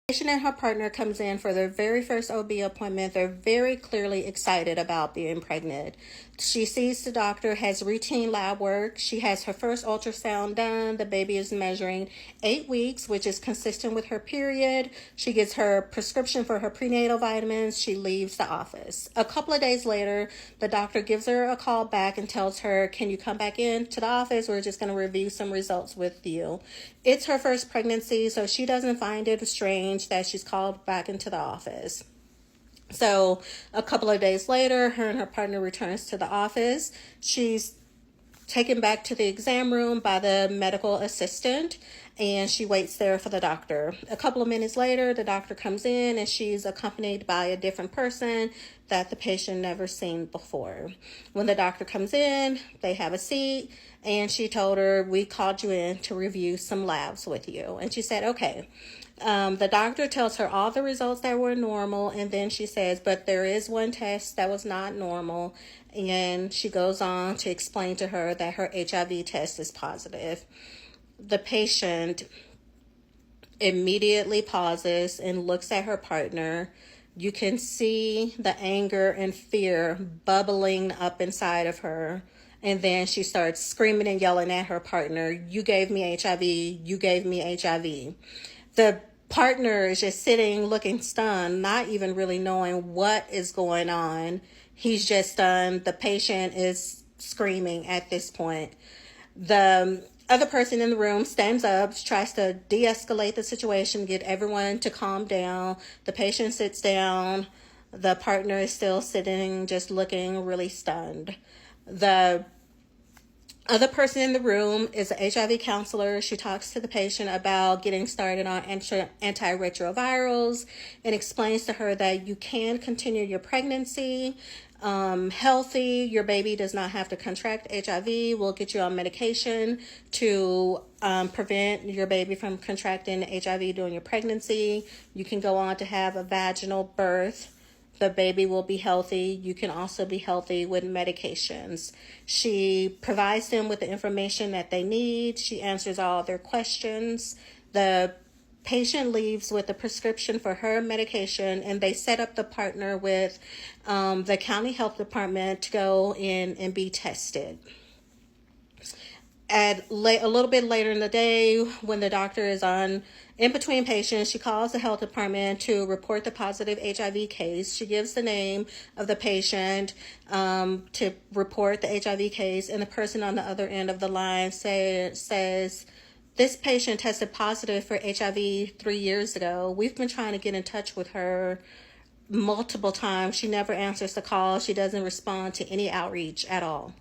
Patient and her partner comes in for their very first OB appointment. They're very clearly excited about being pregnant. She sees the doctor, has routine lab work. She has her first ultrasound done. The baby is measuring 8 weeks, which is consistent with her period. She gets her prescription for her prenatal vitamins. She leaves the office. A couple of days later, the doctor gives her a call back and tells her, can you come back in to the office? We're just going to review some results with you. It's her first pregnancy, so she doesn't find it strange that she's called back into the office. So a couple of days later, her and her partner returns to the office. She's taken back to the exam room by the medical assistant, and she waits there for the doctor. A couple of minutes later, the doctor comes in and she's accompanied by a different person that the patient never seen before. When the doctor comes in, they have a seat, and she told her, we called you in to review some labs with you. And she said, okay. The doctor tells her all the results that were normal, and then she says, but there is one test that was not normal. And she goes on to explain to her that her HIV test is positive. The patient immediately pauses and looks at her partner. You can see the anger and fear bubbling up inside of her. And then she starts screaming and yelling at her partner, you gave me HIV, you gave me HIV. The partner is just sitting looking stunned, not even really knowing what is going on. He's just stunned. The patient is screaming at this point. The other person in the room stands up, tries to de-escalate the situation, get everyone to calm down. The patient sits down. The partner is still sitting, just looking really stunned. The other person in the room is an HIV counselor. She talks to the patient about getting started on antiretrovirals and explains to her that you can continue your pregnancy healthy. Your baby does not have to contract HIV. We'll get you on medication to prevent your baby from contracting HIV during your pregnancy. You can go on to have a vaginal birth. The baby will be healthy. You can also be healthy with medications. She provides them with the information that they need. She answers all their questions. The patient leaves with a prescription for her medication, and they set up the partner with the county health department to go in and be tested. A little bit later in the day, when the doctor is in between patients, she calls the health department to report the positive HIV case. She gives the name of the patient to report the HIV case, and the person on the other end of the line says, this patient tested positive for HIV 3 years ago. We've been trying to get in touch with her multiple times. She never answers the call. She doesn't respond to any outreach at all.